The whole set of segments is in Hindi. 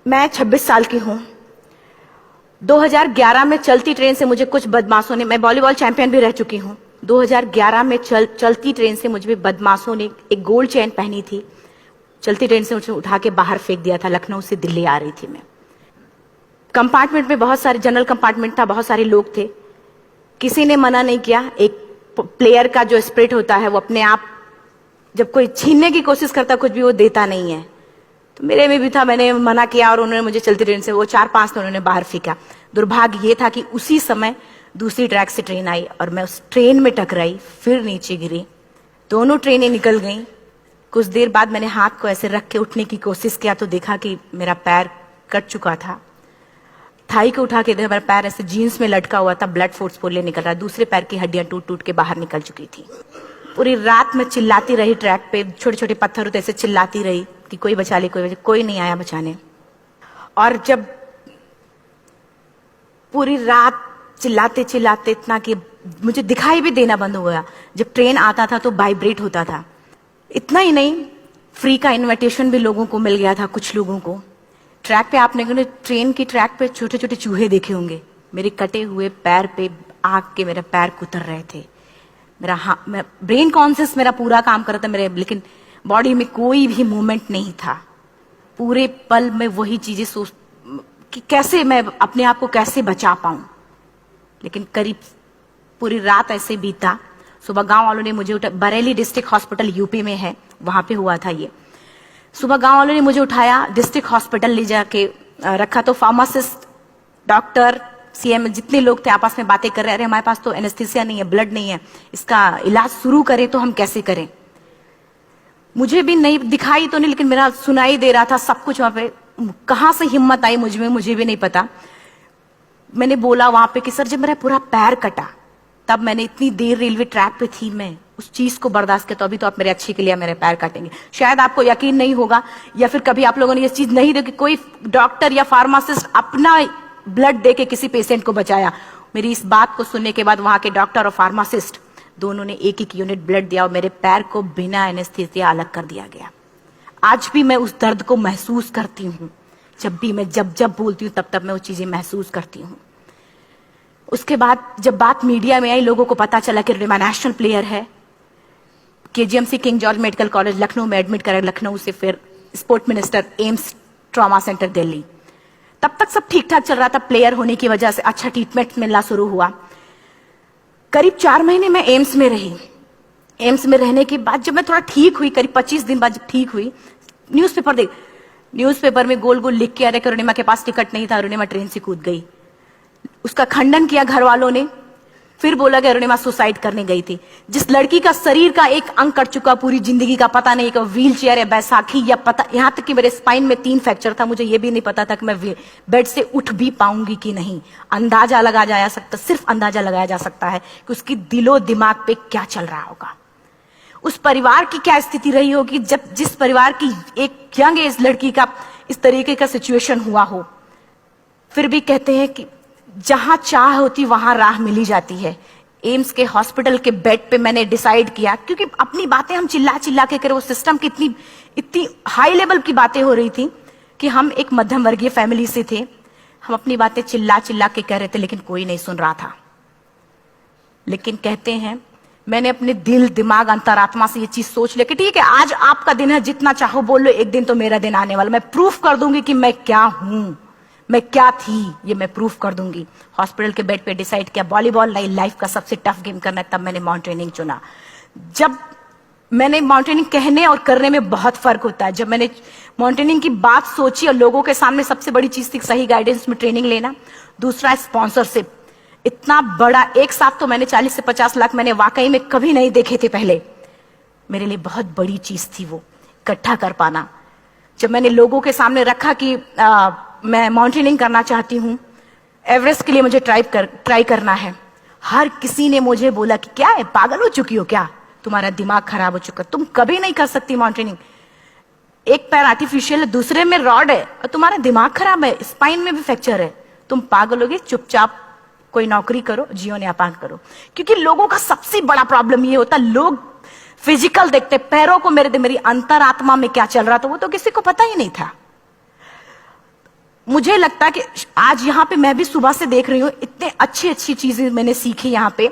मैं 26 साल की हूँ। 2011 में चलती ट्रेन से मुझे कुछ बदमाशों ने, मैं वॉलीबॉल चैंपियन भी रह चुकी हूँ, 2011 में चलती ट्रेन से मुझे बदमाशों ने एक गोल्ड चेन पहनी थी, चलती ट्रेन से मुझे उठा के बाहर फेंक दिया था। लखनऊ से दिल्ली आ रही थी मैं। कंपार्टमेंट में बहुत सारे, जनरल कंपार्टमेंट था, बहुत सारे लोग थे, किसी ने मना नहीं किया। एक प्लेयर का जो स्पिरिट होता है वो अपने आप, जब कोई छीनने की कोशिश करता कुछ भी, वो देता नहीं है। तो मेरे में भी था, मैंने मना किया और उन्होंने मुझे चलती ट्रेन से वो 4-5 ने उन्होंने बाहर फेंका। दुर्भाग्य ये था कि उसी समय दूसरी ट्रैक से ट्रेन आई और मैं उस ट्रेन में टकराई, फिर नीचे गिरी, दोनों ट्रेनें निकल गईं। कुछ देर बाद मैंने हाथ को ऐसे रख के उठने की कोशिश किया तो देखा कि मेरा पैर कट चुका था। थाई को उठा के देखा, मेरा पैर ऐसे जीन्स में लटका हुआ था, ब्लड फोर्सफुली निकल रहा, दूसरे पैर की हड्डियां टूट टूट के बाहर निकल चुकी थी। पूरी रात में चिल्लाती रही ट्रैक पे, छोटे छोटे पत्थर होते ऐसे चिल्लाती रही कि कोई बचा ले, कोई नहीं आया बचाने। और जब पूरी रात चिल्लाते चिल्लाते इतना कि मुझे दिखाई भी देना बंद हो गया, जब ट्रेन आता था तो वाइब्रेट होता था। इतना ही नहीं, फ्री का इनविटेशन भी लोगों को मिल गया था, कुछ लोगों को। ट्रैक पे आपने ट्रेन की ट्रैक पे छोटे छोटे चूहे देखे होंगे, मेरे कटे हुए पैर पे आग के मेरे पैर कुतर रहे थे। मैं ब्रेन कॉन्शियस मेरा पूरा काम कर रहा था मेरे, लेकिन बॉडी में कोई भी मूवमेंट नहीं था। पूरे पल में वही चीजें सोच कि कैसे मैं अपने आप को कैसे बचा पाऊं। लेकिन करीब पूरी रात ऐसे बीता। सुबह गांव वालों ने मुझे बरेली डिस्ट्रिक्ट हॉस्पिटल यूपी में है, वहां पे हुआ था ये। सुबह गांव वालों ने मुझे उठाया, डिस्ट्रिक्ट हॉस्पिटल ले जाके रखा। तो फार्मासिस्ट, डॉक्टर, सीएम, जितने लोग थे आपस में बातें कर रहे, अरे हमारे पास तो एनेस्थीसिया नहीं है, ब्लड नहीं है, इसका इलाज शुरू करें तो हम कैसे करें। मुझे भी नहीं दिखाई तो नहीं, लेकिन मेरा सुनाई दे रहा था सब कुछ वहां पे। कहां से हिम्मत आई मुझ में, मुझे भी नहीं पता। मैंने बोला वहां पे कि सर जब मेरा पूरा पैर कटा, तब मैंने इतनी देर रेलवे ट्रैक पे थी, मैं उस चीज को बर्दाश्त किया, तो अभी तो आप मेरे अच्छे के लिए मेरे पैर काटेंगे। शायद आपको यकीन नहीं होगा, या फिर कभी आप लोगों ने ये चीज नहीं देखी, कोई डॉक्टर या फार्मासिस्ट अपना ब्लड दे के किसी पेशेंट को बचाया। मेरी इस बात को सुनने के बाद वहां के डॉक्टर और फार्मासिस्ट दोनों ने एक एक यूनिट ब्लड दिया और मेरे पैर को बिना एनेस्थीसिया अलग कर दिया गया। आज भी मैं उस दर्द को महसूस करती हूँ। जब भी मैं जब बोलती हूँ तब मैं वो चीजें महसूस करती हूँ। उसके बाद जब बात मीडिया में आई, लोगों को पता चला कि रिमा नेशनल प्लेयर है, KGMC king George medical college Lucknow में एडमिट करा, लखनऊ से फिर sport minister, AIIMS trauma centre Delhi. तब तक सब ठीक ठाक चल रहा था, प्लेयर होने की वजह से अच्छा ट्रीटमेंट मिलना शुरू हुआ। करीब 4 महीने मैं एम्स में रही। एम्स में रहने के बाद जब मैं थोड़ा ठीक हुई, करीब 25 दिन बाद जब ठीक हुई, न्यूज़पेपर में गोल गोल लिख के आ रहे कि अरुणिमा के पास टिकट नहीं था, अरुणिमा ट्रेन से कूद गई। उसका खंडन किया घर वालों ने, फिर बोला कि अरुणिमा सुसाइड करने गई थी। जिस लड़की का शरीर का एक अंग कट चुका, पूरी जिंदगी का पता नहीं, व्हील चेयर है, बैसाखी, या पता, यहां तक कि मेरे स्पाइन में 3 फ्रैक्चर था, मुझे यह भी नहीं पता था कि मैं बेड से उठ भी पाऊंगी कि नहीं। अंदाजा लगाया जा सकता, सिर्फ अंदाजा लगाया जा सकता है कि उसकी दिलो दिमाग पे क्या चल रहा होगा, उस परिवार की क्या स्थिति रही होगी, जब जिस परिवार की एक यंग एज लड़की का इस तरीके का सिचुएशन हुआ हो। फिर भी कहते हैं कि जहां चाह होती वहां राह मिली जाती है। एम्स के हॉस्पिटल के बेड पे मैंने डिसाइड किया, क्योंकि अपनी बातें हम चिल्ला चिल्ला के करे, वो सिस्टम की इतनी हाई लेवल की बातें हो रही थी कि हम एक मध्यम वर्गीय फैमिली से थे, हम अपनी बातें चिल्ला चिल्ला के कह रहे थे, लेकिन कोई नहीं सुन रहा था। लेकिन कहते हैं मैंने अपने दिल, दिमाग, अंतरात्मा से ये चीज सोच लिया कि ठीक है, आज आपका दिन है, जितना चाहो बोल लो, एक दिन तो मेरा दिन आने वाला, मैं प्रूफ कर दूंगी कि मैं क्या हूं, मैं क्या थी, ये मैं प्रूफ कर दूंगी। हॉस्पिटल के बेड पे डिसाइड किया वॉलीबॉल लाइफ का सबसे टफ गेम करना है, तब मैंने माउंटेनिंग चुना। जब मैंने माउंटेनिंग कहने और करने में बहुत फर्क होता है। जब मैंने माउंटेनिंग की बात सोची और लोगों के सामने, सबसे बड़ी चीज थी सही गाइडेंस में ट्रेनिंग लेना, दूसरा स्पॉन्सरशिप। इतना बड़ा एक साथ तो मैंने 40 से 50 लाख मैंने वाकई में कभी नहीं देखे थे पहले। मेरे लिए बहुत बड़ी चीज थी वो इकट्ठा कर पाना। जब मैंने लोगों के सामने रखा कि मैं माउंटेनिंग करना चाहती हूँ, एवरेस्ट के लिए मुझे ट्राई करना है, हर किसी ने मुझे बोला कि क्या है, पागल हो चुकी हो क्या, तुम्हारा दिमाग खराब हो चुका, तुम कभी नहीं कर सकती माउंटेनिंग। एक पैर आर्टिफिशियल है, दूसरे में रॉड है, और तुम्हारा दिमाग खराब है, स्पाइन में भी फ्रैक्चर है, तुम पागल होगे, चुपचाप कोई नौकरी करो, जीवन यापन करो। क्योंकि लोगों का सबसे बड़ा प्रॉब्लम ये होता, लोग फिजिकल देखते, पैरों को मेरी अंतरात्मा में क्या चल रहा था वो तो किसी को पता ही नहीं था। मुझे लगता है कि आज यहाँ पे मैं भी सुबह से देख रही हूँ, इतने अच्छी अच्छी चीजें मैंने सीखी यहाँ पे।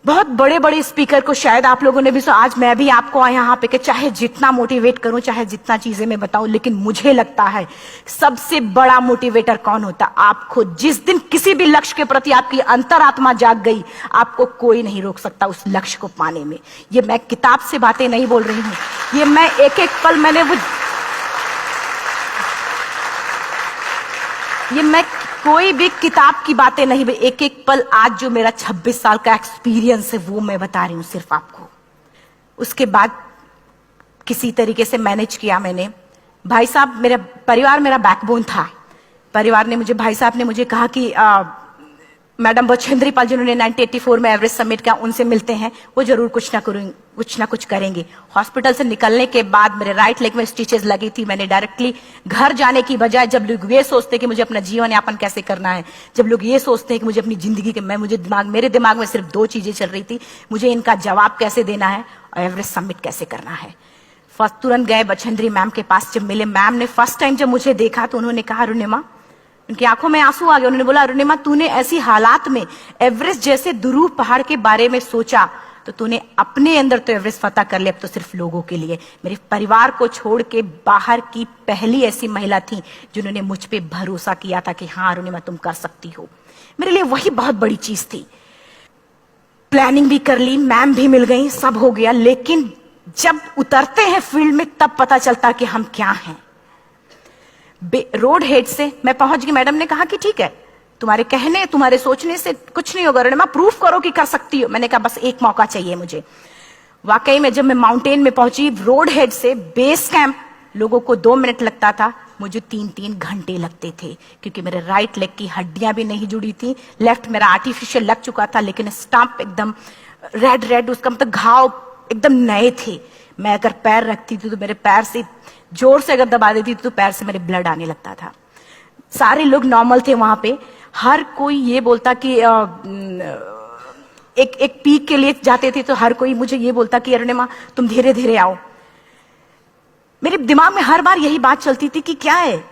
बहुत बड़े बड़े स्पीकर को शायद आप लोगों ने भी सुना, आज मैं भी आपको यहाँ पे कि चाहे जितना मोटिवेट करूं, चाहे जितना चीजें मैं बताऊं, लेकिन मुझे लगता है सबसे बड़ा मोटिवेटर कौन होता? आप खुद। जिस दिन किसी भी लक्ष्य के प्रति आपकी अंतरात्मा जाग गई, आपको कोई नहीं रोक सकता उस लक्ष्य को पाने में। ये मैं किताब से बातें नहीं बोल रही हूं, ये मैं एक एक पल मैंने मैं कोई भी किताब की बातें नहीं, एक एक पल आज जो मेरा 26 साल का एक्सपीरियंस है वो मैं बता रही हूं सिर्फ आपको। उसके बाद किसी तरीके से मैनेज किया मैंने। भाई साहब, मेरा परिवार मेरा बैकबोन था। परिवार ने मुझे, भाई साहब ने मुझे कहा कि मैडम बछेंद्री पाल जिन्होंने 1984 में एवरेस्ट समिट किया, उनसे मिलते हैं, वो जरूर कुछ ना कुछ करेंगे। हॉस्पिटल से निकलने के बाद मेरे राइट लेग में स्टिचेस लगी थी। मैंने डायरेक्टली घर जाने की बजाय, जब लोग ये सोचते हैं कि मुझे अपना जीवन यापन कैसे करना है, जब लोग ये सोचते हैं कि मुझे अपनी जिंदगी के, मेरे दिमाग में सिर्फ 2 चीजें चल रही थी, मुझे इनका जवाब कैसे देना है और एवरेस्ट समिट कैसे करना है। फर्स्ट तुरंत गए बछेंद्री मैम के पास। जब मिले, मैम ने फर्स्ट टाइम जब मुझे देखा तो उन्होंने कहा, अरुणिमा, उनकी आंखों में आंसू आ गए। उन्होंने बोला, अरुणिमा, तूने ऐसी हालात में एवरेस्ट जैसे दुरूह पहाड़ के बारे में सोचा तो तूने अपने अंदर तो एवरेस्ट फतह कर लिया, अब तो सिर्फ लोगों के लिए। मेरे परिवार को छोड़ के बाहर की पहली ऐसी महिला थी जिन्होंने मुझ पे भरोसा किया था कि हाँ अरुणिमा, तुम कर सकती हो। मेरे लिए वही बहुत बड़ी चीज थी। प्लानिंग भी कर ली, मैम भी मिल गई, सब हो गया। लेकिन जब उतरते हैं फील्ड में तब पता चलता कि हम क्या हैं। रोड हेड से मैं पहुंच गई। मैडम ने कहा कि ठीक है, तुम्हारे कहने, तुम्हारे सोचने से कुछ नहीं होगा, अरुणिमा, प्रूफ करो कि कर सकती हो। मैंने कहा बस एक मौका चाहिए मुझे। वाकई में जब मैं माउंटेन में पहुंची, रोड हेड से बेस कैंप लोगों को 2 मिनट लगता था, मुझे 3-3 घंटे लगते थे, क्योंकि मेरे राइट लेग की हड्डियां भी नहीं जुड़ी थी। लेफ्ट मेरा आर्टिफिशियल लग चुका था, लेकिन स्टंप एकदम रेड, उसका मतलब घाव एकदम नए थे। मैं अगर पैर रखती थी तो मेरे पैर से जोर से अगर दबा देती थी तो पैर से मेरे ब्लड आने लगता था। सारे लोग नॉर्मल थे वहां पे। हर कोई ये बोलता कि एक पीक के लिए जाते थे तो हर कोई मुझे ये बोलता कि अरुणिमा, तुम धीरे धीरे आओ। मेरे दिमाग में हर बार यही बात चलती थी कि क्या है,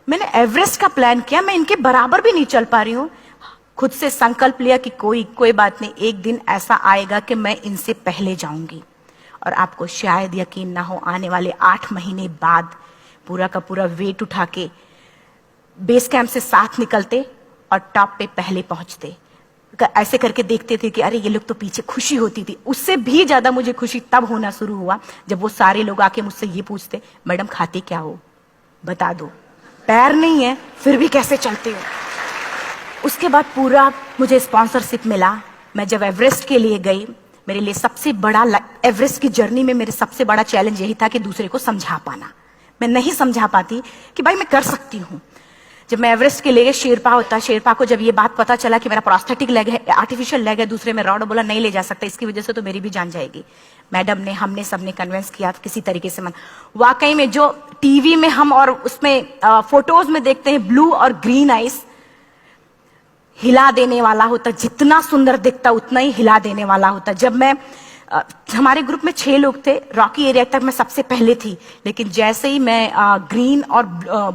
मैंने एवरेस्ट का प्लान किया, मैं इनके बराबर भी नहीं चल पा रही हूं। खुद से संकल्प लिया कि कोई बात नहीं, एक दिन ऐसा आएगा कि मैं इनसे पहले जाऊंगी। और आपको शायद यकीन ना हो, आने वाले 8 महीने बाद पूरा का पूरा वेट उठा के बेस कैंप से साथ निकलते और टॉप पे पहले पहुंचते। ऐसे करके देखते थे कि अरे ये लोग तो पीछे। खुशी होती थी। उससे भी ज्यादा मुझे खुशी तब होना शुरू हुआ जब वो सारे लोग आके मुझसे ये पूछते, मैडम खाते क्या हो, बता दो, पैर नहीं है फिर भी कैसे चलते हो। उसके बाद पूरा मुझे स्पॉन्सरशिप मिला। मैं जब एवरेस्ट के लिए गई, मेरे लिए सबसे बड़ा, एवरेस्ट की जर्नी में मेरे सबसे बड़ा चैलेंज यही था कि दूसरे को समझा पाना। मैं नहीं समझा पाती कि भाई मैं कर सकती हूँ। जब मैं एवरेस्ट के लिए, शेरपा होता, शेरपा को जब ये बात पता चला कि मेरा प्रोस्थेटिक लेग है, आर्टिफिशियल लेग है, दूसरे में रॉड, बोला नहीं ले जा सकता, इसकी वजह से तो मेरी भी जान जाएगी। मैडम ने, हमने सबने कन्विंस किया किसी तरीके से। मन वाकई में जो टीवी में हम और उसमें फोटोज में देखते हैं, ब्लू और ग्रीन आइस, हिला देने वाला होता। जितना सुंदर दिखता उतना ही हिला देने वाला होता। जब मैं, हमारे ग्रुप में 6 लोग थे, रॉकी एरिया तक मैं सबसे पहले थी, लेकिन जैसे ही मैं ग्रीन और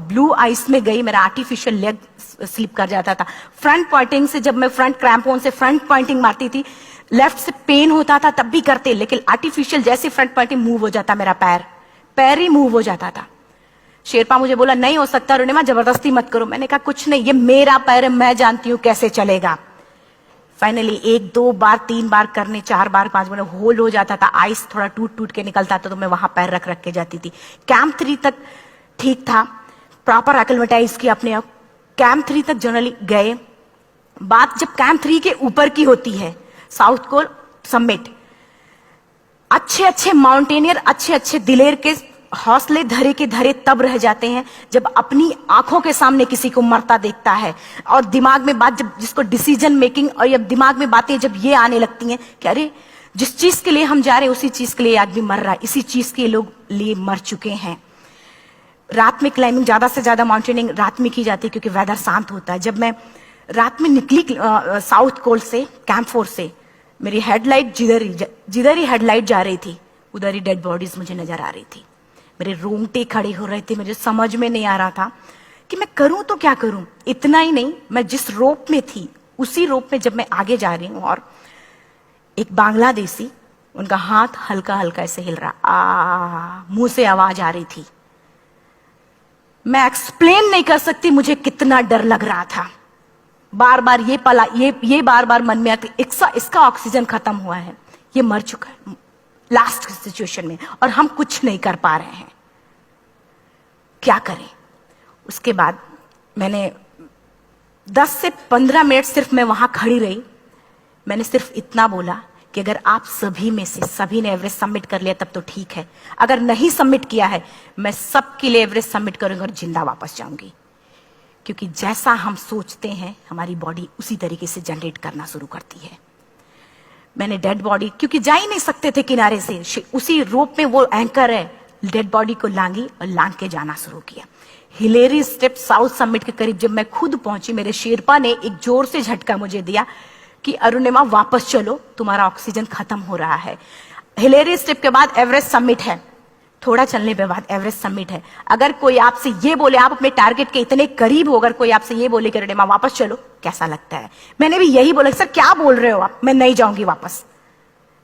ब्लू आइस में गई, मेरा आर्टिफिशियल लेग स्लिप कर जाता था। फ्रंट पॉइंटिंग से, जब मैं फ्रंट क्रैम्पोन से फ्रंट पॉइंटिंग मारती थी, लेफ्ट से पेन होता था तब भी करते, लेकिन आर्टिफिशियल जैसे फ्रंट पॉइंटिंग मूव हो जाता, मेरा पैर ही मूव हो जाता था। शेरपा मुझे बोला नहीं हो सकता अरुणिमा, जबरदस्ती मत करो। मैंने कहा कुछ नहीं, ये मेरा पैर है, मैं जानती हूं कैसे चलेगा। फाइनली 1, 2 बार, 3 बार करने, 4 बार, 5 बार होल हो जाता था। आइस थोड़ा टूट के निकलता था तो मैं वहां पैर रख के जाती थी। कैंप 3 तक ठीक था, प्रॉपर एक्लेमेटाइज किया अपने आप। कैंप 3 तक जनरली गए। बात जब कैंप 3 के ऊपर की होती है, साउथ कोल समिट, अच्छे माउंटेनियर, अच्छे दिलेर के हौसले धरे के धरे तब रह जाते हैं जब अपनी आंखों के सामने किसी को मरता देखता है, और दिमाग में बात, जब जिसको डिसीजन मेकिंग, और जब दिमाग में बातें जब ये आने लगती हैं कि अरे जिस चीज के लिए हम जा रहे हैं उसी चीज के लिए आदमी मर रहा है, इसी चीज के लोग लिए मर चुके हैं। रात में क्लाइंबिंग, ज्यादा से ज्यादा माउंटेनिंग रात में की जाती है क्योंकि वेदर शांत होता है। जब मैं रात में निकली साउथ कोल से, कैंप 4 से, मेरी हेडलाइट जिधर ही हेडलाइट जा रही थी उधर ही डेड बॉडीज मुझे नजर आ रही थी। मेरे रोंगटे खड़े हो रहे थे, मुझे समझ में नहीं आ रहा था कि मैं करूं तो क्या करूं। इतना ही नहीं, मैं जिस रोप में थी उसी रोप में जब मैं आगे जा रही हूं और एक बांग्लादेशी, उनका हाथ हल्का हल्का ऐसे हिल रहा, मुंह से आवाज आ रही थी। मैं एक्सप्लेन नहीं कर सकती मुझे कितना डर लग रहा था। बार बार ये बार बार मन में आती, इसका ऑक्सीजन खत्म हुआ है, ये मर चुका है लास्ट सिचुएशन में, और हम कुछ नहीं कर पा रहे हैं, क्या करें। उसके बाद मैंने 10 से 15 मिनट सिर्फ मैं वहां खड़ी रही। मैंने सिर्फ इतना बोला कि अगर आप सभी में से सभी ने एवरेस्ट सबमिट कर लिया तब तो ठीक है, अगर नहीं सबमिट किया है मैं सबके लिए एवरेस्ट सबमिट करूंगी और जिंदा वापस जाऊंगी। क्योंकि जैसा हम सोचते हैं हमारी बॉडी उसी तरीके से जनरेट करना शुरू करती है। मैंने डेड बॉडी, क्योंकि जा ही नहीं सकते थे किनारे से, उसी रोप में वो एंकर है, डेड बॉडी को लांगी और लांग के जाना शुरू किया। हिलेरी स्टेप साउथ समिट के करीब जब मैं खुद पहुंची, मेरे शेरपा ने एक जोर से झटका मुझे दिया कि अरुणिमा वापस चलो, तुम्हारा ऑक्सीजन खत्म हो रहा है। हिलेरी स्टेप के बाद एवरेस्ट समिट है, थोड़ा चलने के बाद एवरेस्ट समिट है। अगर कोई आपसे ये बोले, आप अपने टारगेट के इतने करीब हो, अगर कोई आपसे ये बोले कि अरुणिमा वापस चलो, कैसा लगता है। मैंने भी यही बोला, सर क्या बोल रहे हो आप, मैं नहीं जाऊंगी वापस।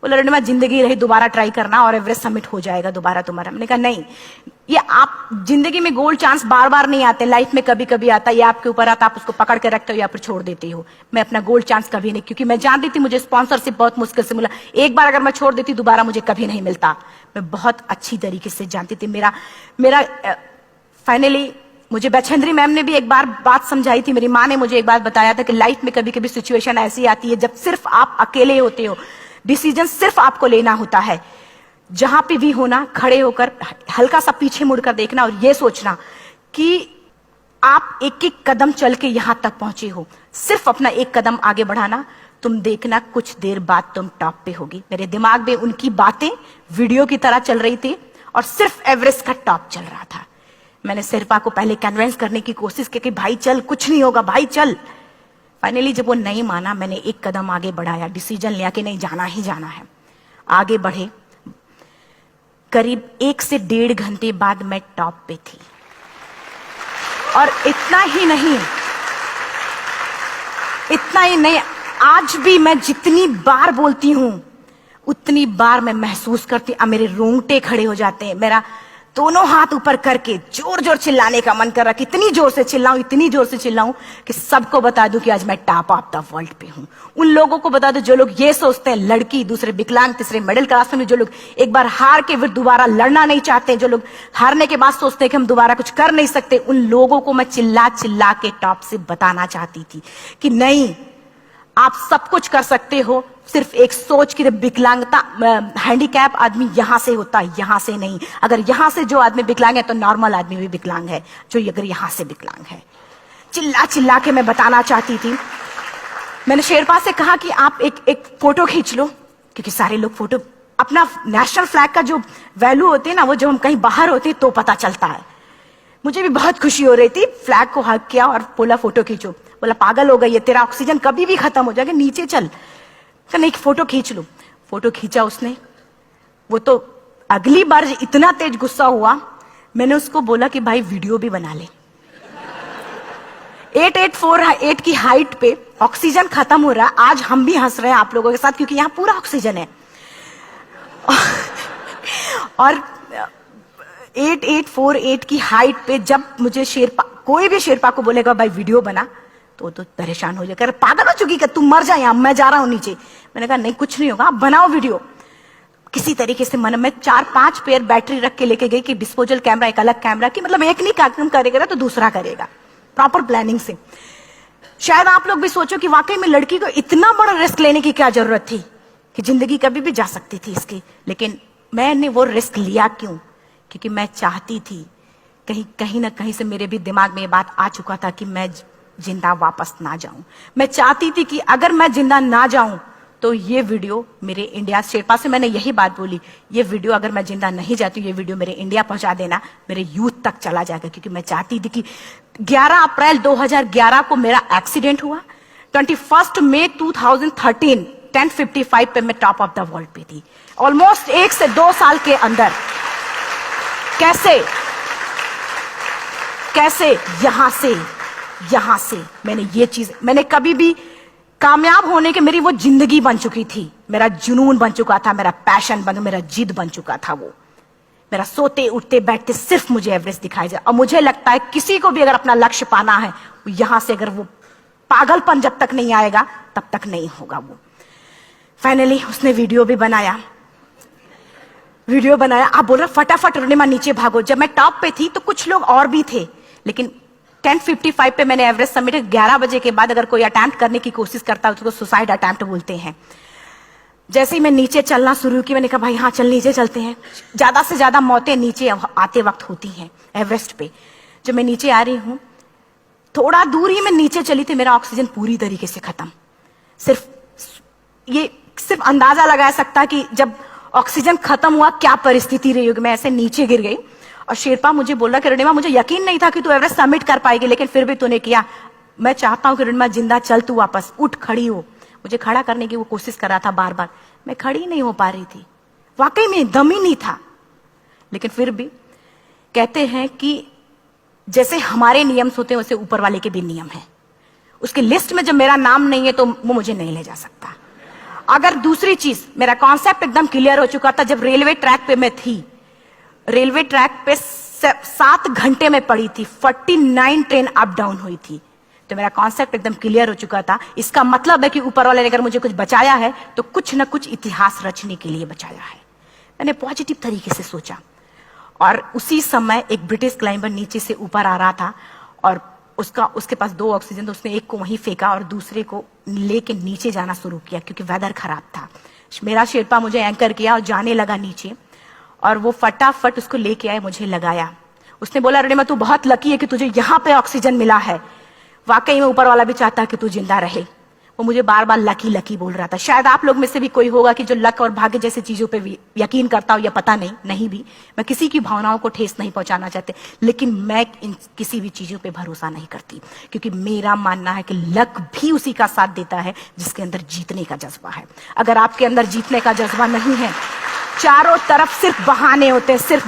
बोला अरुणिमा जिंदगी रही, दोबारा ट्राई करना और एवरेस्ट समिट हो जाएगा दोबारा तुम्हारा। मैंने कहा नहीं, ये आप जिंदगी में गोल्ड चांस बार बार नहीं आते, लाइफ में कभी कभी आता है, ये आपके ऊपर आता, आप उसको पकड़ के रखते हो या फिर छोड़ देते हो। मैं अपना गोल्ड चांस कभी नहीं, क्योंकि मैं जानती थी मुझे स्पॉन्सरशिप बहुत मुश्किल से मिला, एक बार अगर मैं छोड़ देती दोबारा मुझे कभी नहीं मिलता। मैं बहुत अच्छी तरीके से जानती थी। मेरा फाइनली मुझे बछेंद्री मैम ने भी एक बार बात समझाई थी, मेरी माँ ने मुझे एक बात बताया था कि लाइफ में कभी कभी सिचुएशन ऐसी आती है जब सिर्फ आप अकेले होते हो, डिसीजन सिर्फ आपको लेना होता है। जहां पे भी होना, खड़े होकर हल्का सा पीछे मुड़कर देखना और यह सोचना कि आप एक एक कदम चल के यहां तक पहुंचे हो, सिर्फ अपना एक कदम आगे बढ़ाना, तुम देखना कुछ देर बाद तुम टॉप पे होगी। मेरे दिमाग में उनकी बातें वीडियो की तरह चल रही थी और सिर्फ एवरेस्ट का टॉप चल रहा था। मैंने शेरपा को पहले कन्विंस करने की कोशिश की कि भाई चल, कुछ नहीं होगा भाई चल। फाइनली जब वो नहीं माना, मैंने एक कदम आगे बढ़ाया, डिसीजन लिया कि नहीं जाना ही जाना है। आगे बढ़े, करीब 1 से 1.5 घंटे बाद मैं टॉप पे थी। और इतना ही नहीं, आज भी मैं जितनी बार बोलती हूं उतनी बार मैं महसूस करती, अब मेरे रोंगटे खड़े हो जाते हैं, मेरा दोनों हाथ ऊपर करके जोर जोर चिल्लाने का मन कर रहा, इतनी जोर से चिल्लाऊं कि सबको बता दूं कि आज मैं टॉप ऑफ द वर्ल्ड पे हूं। उन लोगों को बता दूं जो लोग ये सोचते हैं, लड़की, दूसरे विकलांग, तीसरे मिडिल क्लास में, जो लोग एक बार हार के फिर दोबारा लड़ना नहीं चाहते, जो लोग हारने के बाद सोचते हैं कि हम दोबारा कुछ कर नहीं सकते, उन लोगों को मैं चिल्ला चिल्ला के टॉप से बताना चाहती थी कि नहीं, आप सब कुछ कर सकते हो, सिर्फ एक सोच की विकलांगता, हैंडीकैप आदमी यहां से होता है, यहां से नहीं। अगर यहां से जो आदमी विकलांग है तो नॉर्मल आदमी भी विकलांग है, जो अगर यहां से विकलांग है। चिल्ला चिल्ला के मैं बताना चाहती थी। मैंने शेरपा से कहा कि आप एक फोटो खींच लो, क्योंकि सारे लोग फोटो, अपना नेशनल फ्लैग का जो वैल्यू होती है ना, वो जब हम कहीं बाहर होते हैं तो पता चलता है। मुझे भी बहुत खुशी हो रही थी, फ्लैग को हग किया और बोला फोटो खींचो। बोला पागल हो गई है, तेरा ऑक्सीजन कभी भी खत्म हो जाएगा, नीचे चल। नहीं, फोटो खींच लो। फोटो खींचा उसने। वो तो अगली बार इतना तेज गुस्सा हुआ, मैंने उसको बोला कि भाई वीडियो भी बना ले। 8848 की हाइट पे ऑक्सीजन खत्म हो रहा है, आज हम भी हंस रहे हैं आप लोगों के साथ क्योंकि यहां पूरा ऑक्सीजन है। और 8848 की हाइट पे जब मुझे शेरपा, कोई भी शेरपा को बोलेगा भाई वीडियो बना, तो परेशान हो जाएगा, पागल हो चुकी, तुम मर जाए, यहां मैं जा रहा हूं नीचे। मैंने कहा नहीं, कुछ नहीं होगा, आप बनाओ वीडियो। किसी तरीके से मन में 4-5 पेयर बैटरी रख के लेके गई कि डिस्पोजल कैमरा, एक अलग कैमरा की, मतलब एक नहीं काम करेगा तो दूसरा करेगा, प्रॉपर प्लानिंग से। शायद आप लोग भी सोचो कि वाकई में लड़की को इतना बड़ा रिस्क लेने की क्या जरूरत थी, कि जिंदगी कभी भी जा सकती थी इसकी। लेकिन मैंने वो रिस्क लिया क्यों? क्योंकि मैं चाहती थी, कहीं ना कहीं से मेरे भी दिमाग में ये बात आ चुका था कि मैं जिंदा वापस ना जाऊं। मैं चाहती थी कि अगर मैं जिंदा ना जाऊं तो ये वीडियो मेरे इंडिया, शेरपा से मैंने यही बात बोली, ये वीडियो अगर मैं जिंदा नहीं जाती, ये वीडियो मेरे इंडिया पहुंचा देना, मेरे यूथ तक चला जाएगा। क्योंकि मैं चाहती थी कि 11 अप्रैल 2011 को मेरा एक्सीडेंट हुआ, 21 मई 2013 10:55 पे मैं टॉप ऑफ द वर्ल्ड पे थी। ऑलमोस्ट 1 से 2 साल के अंदर कैसे कैसे? यहां से मैंने ये चीज, मैंने कभी भी कामयाब होने के, मेरी वो जिंदगी बन चुकी थी, मेरा जुनून बन चुका था, मेरा पैशन मेरा जिद बन चुका था। वो मेरा सोते उठते बैठते सिर्फ मुझे एवरेस्ट दिखाई जाए। और मुझे लगता है किसी को भी अगर अपना लक्ष्य पाना है, यहां से अगर वो पागलपन जब तक नहीं आएगा तब तक नहीं होगा। वो फाइनली उसने वीडियो बनाया। आप बोल रहे फटाफट अरुणिमा नीचे भागो। जब मैं टॉप पे थी तो कुछ लोग और भी थे, लेकिन 10:55 पे मैंने एवरेस्ट समिट, 11 बजे के बाद अगर कोई अटेम्प्ट करने की कोशिश करता है उसको सुसाइड अटेम्प्ट बोलते हैं। जैसे ही मैं नीचे चलना शुरू की, मैंने कहा भाई हाँ चल नीचे चलते हैं। ज्यादा से ज्यादा मौतें नीचे आते वक्त होती हैं एवरेस्ट पे। जब मैं नीचे आ रही हूं, थोड़ा दूर ही मैं नीचे चली थी, मेरा ऑक्सीजन पूरी तरीके से खत्म। सिर्फ अंदाजा लगाया सकता कि जब ऑक्सीजन खत्म हुआ क्या परिस्थिति रही होगी। मैं ऐसे नीचे गिर गई और शेरपा मुझे बोल रहा कि अरुणिमा मुझे यकीन नहीं था कि तू एवरेस्ट सबमिट कर पाएगी, लेकिन फिर भी तूने किया। मैं चाहता हूं कि अरुणिमा जिंदा चल, तू वापस उठ, खड़ी हो। मुझे खड़ा करने की वो कोशिश कर रहा था बार बार, मैं खड़ी नहीं हो पा रही थी। वाकई में दम ही नहीं था। लेकिन फिर भी कहते हैं कि जैसे हमारे नियम होते हैं वैसे ऊपर वाले के भी नियम हैं। उसकी लिस्ट में जब मेरा नाम नहीं है तो वो मुझे नहीं ले जा सकता। अगर दूसरी चीज, मेरा कॉन्सेप्ट एकदम क्लियर हो चुका था। जब रेलवे ट्रैक पे मैं थी, रेलवे ट्रैक पे 7 घंटे में पड़ी थी, 49 ट्रेन अप डाउन हुई थी, तो मेरा कॉन्सेप्ट एकदम क्लियर हो चुका था। इसका मतलब है कि ऊपर वाले ने अगर मुझे कुछ बचाया है तो कुछ ना कुछ इतिहास रचने के लिए बचाया है। मैंने पॉजिटिव तरीके से सोचा। और उसी समय एक ब्रिटिश क्लाइंबर नीचे से ऊपर आ रहा था और उसके पास 2 ऑक्सीजन, तो उसने एक को वहीं फेंका और दूसरे को लेके नीचे जाना शुरू किया क्योंकि वेदर खराब था। मेरा शेरपा मुझे एंकर किया और जाने लगा नीचे, और वो फटाफट उसको लेके आए, मुझे लगाया। उसने बोला अरुणिमा तू बहुत लकी है कि तुझे यहां पे ऑक्सीजन मिला है। वाकई में ऊपर वाला भी चाहता है कि तू जिंदा रहे। वो मुझे बार बार लकी लकी बोल रहा था। शायद आप लोग में से भी कोई होगा कि जो लक और भाग्य जैसी चीजों पे यकीन करता हो, या पता नहीं भी। मैं किसी की भावनाओं को ठेस नहीं पहुंचाना चाहते, लेकिन मैं किसी भी चीजों पे भरोसा नहीं करती, क्योंकि मेरा मानना है कि लक भी उसी का साथ देता है जिसके अंदर जीतने का जज्बा है। अगर आपके अंदर जीतने का जज्बा नहीं है, चारों तरफ सिर्फ बहाने होते हैं, सिर्फ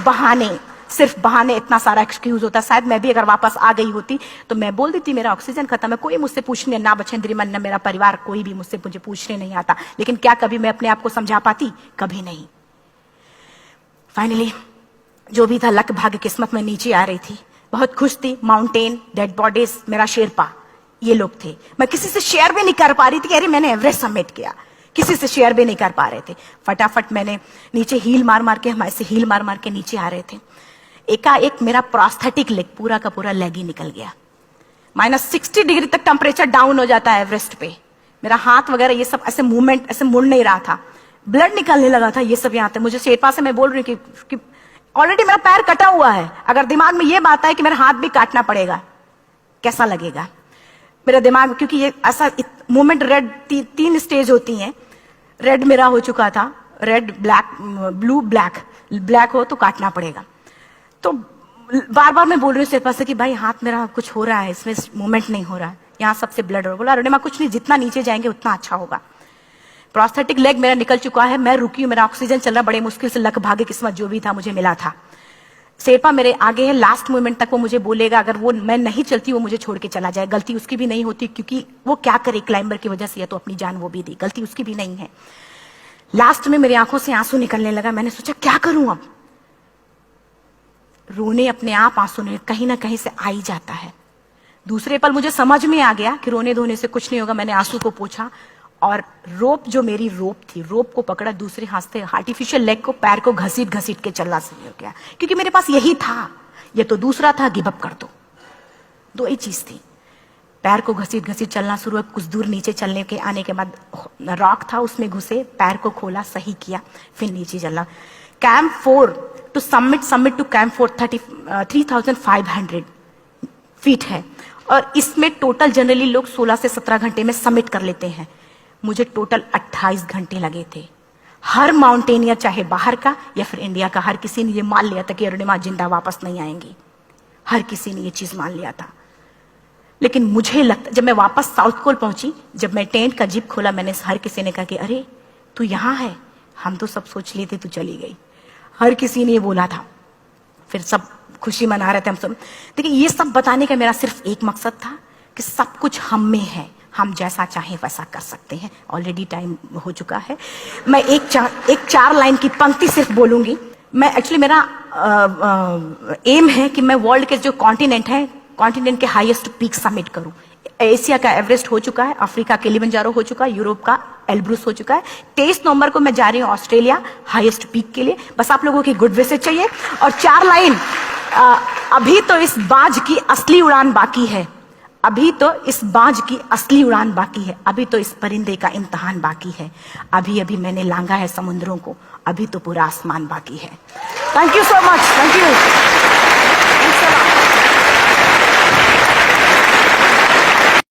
बहाने, इतना सारा एक्सक्यूज होता है। शायद मैं भी अगर वापस आ गई होती तो मैं बोल देती मेरा ऑक्सीजन खत्म है, कोई मुझसे पूछने ना बचेंद्री मन, न मेरा परिवार, कोई भी मुझे पूछने नहीं आता। लेकिन क्या कभी मैं अपने आप को समझा पाती? कभी नहीं। फाइनली जो भी था, लक भाग्य किस्मत में नीचे आ रही थी, बहुत खुश थी। माउंटेन, डेड बॉडीज, मेरा शेरपा, ये लोग थे। मैं किसी से शेयर भी नहीं कर पा रही थी कि अरे मैंने एवरेस्ट सबमिट किया, किसी से शेयर भी नहीं कर पा रहे थे। फटाफट मैंने नीचे हील मार मार के, हमारे से हील मार मार के नीचे आ रहे थे। एकाएक मेरा प्रोस्थेटिक लेग, पूरा का पूरा लेग ही निकल गया। -60 डिग्री तक टेम्परेचर डाउन हो जाता है एवरेस्ट पे। मेरा हाथ वगैरह ये सब ऐसे मूवमेंट, ऐसे मुड़ नहीं रहा था, ब्लड निकलने लगा था, ये सब यहाँ थे। मुझे शेरपा से मैं बोल रही हूँ कि ऑलरेडी मेरा पैर कटा हुआ है, अगर दिमाग में ये बात है कि मेरा हाथ भी काटना पड़ेगा, कैसा लगेगा मेरा दिमाग। क्योंकि ये ऐसा मूवमेंट, रेड 3 स्टेज होती हैं। रेड मेरा हो चुका था, रेड, ब्लैक, ब्लू, ब्लैक हो तो काटना पड़ेगा। तो बार बार मैं बोल रही हूँ शेरपा से कि भाई हाथ मेरा कुछ हो रहा है, इसमें मूवमेंट नहीं हो रहा है, यहाँ सबसे ब्लड हो रहा है। बोला अरुणिमा कुछ नहीं, जितना नीचे जाएंगे उतना अच्छा होगा। प्रोस्थेटिक लेग मेरा निकल चुका है, मैं रुकी हूँ, मेरा ऑक्सीजन चल रहा, बड़े मुश्किल से लक भाग्य किस्मत जो भी था मुझे मिला था। शेरपा मेरे आगे है, लास्ट मोमेंट तक वो मुझे बोलेगा, अगर वो मैं नहीं चलती वो मुझे छोड़ के चला जाए। गलती उसकी भी नहीं होती, क्योंकि वो क्या करे, क्लाइंबर की वजह से या तो अपनी जान वो भी दी, गलती उसकी भी नहीं है। लास्ट में मेरी आंखों से आंसू निकलने लगा। मैंने सोचा क्या करूं अब, रोने अपने आप आंसू ने कहीं ना कहीं से आ ही जाता है। दूसरे पल मुझे समझ में आ गया कि रोने धोने से कुछ नहीं होगा। मैंने आंसू को पोंछा और रोप, जो मेरी रोप थी, रोप को पकड़ा, दूसरे हाथ से आर्टिफिशियल लेग को, पैर को घसीट घसीट के चलना शुरू हो गया, क्योंकि मेरे पास यही था। ये तो दूसरा था, गिव अप कर दो ही चीज थी। पैर को घसीट घसीट चलना शुरू हुआ। कुछ दूर नीचे चलने के आने के बाद रॉक था, उसमें घुसे, पैर को खोला, सही किया, फिर नीचे चलना। Camp 4 to summit to camp 4 3500 feet है, और इसमें टोटल जनरली लोग 16 से 17 घंटे में सबमिट कर लेते हैं। मुझे टोटल 28 घंटे लगे थे। हर माउंटेनियर, चाहे बाहर का या फिर इंडिया का, हर किसी ने ये मान लिया था कि अरुणिमा जिंदा वापस नहीं आएंगी। हर किसी ने ये चीज मान लिया था। लेकिन मुझे लगता, जब मैं वापस साउथ पोल पहुंची, जब मैं टेंट का जिप खोला, मैंने हर किसी ने कहा कि अरे तू यहाँ है, हम तो सब सोच लिए थे तू चली गई। हर किसी ने ये बोला था। फिर सब खुशी मना रहे थे हम सब। देखिए, ये सब बताने का मेरा सिर्फ एक मकसद था कि सब कुछ हम में है, हम जैसा चाहें वैसा कर सकते हैं। ऑलरेडी टाइम हो चुका है। मैं एक चार लाइन की पंक्ति सिर्फ बोलूंगी। मैं एक्चुअली मेरा एम है कि मैं वर्ल्ड के जो कॉन्टिनेंट है, कॉन्टिनेंट के हाईएस्ट पीक समिट करूं। एशिया का एवरेस्ट हो चुका है, अफ्रीका के किलिमंजारो हो चुका है, यूरोप का एल्ब्रूस हो चुका है। 23 नवंबर को मैं जा रही हूँ ऑस्ट्रेलिया हाईएस्ट पीक के लिए। बस आप लोगों की गुड विशेस चाहिए। और 4 लाइन, अभी तो इस बाज की असली उड़ान बाकी है, अभी तो इस बाज की असली उड़ान बाकी है, अभी तो इस परिंदे का इम्तिहान बाकी है, अभी अभी मैंने लांघा है समुद्रों को, अभी तो पूरा आसमान बाकी है। Thank you so much, thank you.